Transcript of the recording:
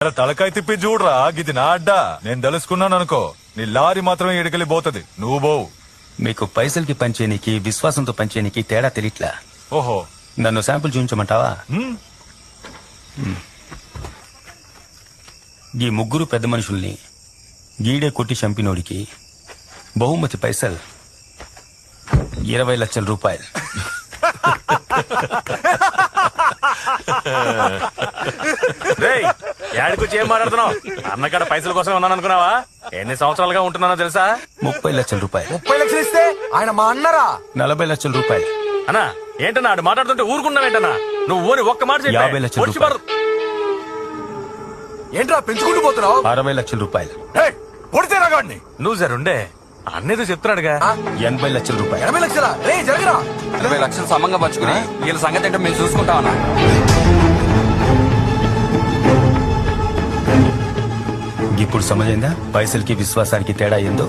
తలకాయ తిప్పి చూడరా గిది నా అడ్డా నేను తెలుసుకున్నాను అనుకో నీ లారీ మాత్రమే ఇడికెళ్ళి పోతది నువ్వు పోవు. మీకు పైసలకి పంచేనికి విశ్వాసంతో పంచేనికి తేడా తెలియట్లా. ఓహో నన్ను శాంపుల్ చూపించమంటావా? ఈ ముగ్గురు పెద్ద మనుషుల్ని గీడే కొట్టి చంపినోడికి బహుమతి పైసలు 20 లక్షల రూపాయలు. ఏడుకొచ్చి ఏం మాట్లాడుతున్నావు? అన్నకాడ పైసల కోసం ఉన్నాను అనుకున్నావా? ఎన్ని సంవత్సరాలుగా ఉంటున్నానో తెలుసా? 30 లక్షల రూపాయలు. 30 లక్షలు ఇస్తే ఆయన మా అన్నరా? 40 లక్షల రూపాయలు. అన్నా ఏంటన్నా ఆడు మాట్లాడుతుంటే ఊరుకున్నావేంటన్నా? నువ్వు ఓని ఒక్క మాట చెప్పు. 50 లక్షల రూపాయలు. ఏంట్రా పెంచుకుంటూ పోతున్నావు? 60 లక్షల రూపాయలు. పొడితే రాగాడిని. నువ్వు జరుండే అన్నేదో చెప్తున్నాడుగా. 80 లక్షల రూపాయలు. 80 లక్షలా? రే జరగరా. 20 లక్షలు సమంగా పంచుకుని వీళ్ళ సంగతి ఏంటో మేము చూసుకుంటామన్నా. ఇప్పుడు సమజైందా పైసలకి విశ్వాసానికి తేడా ఏందో?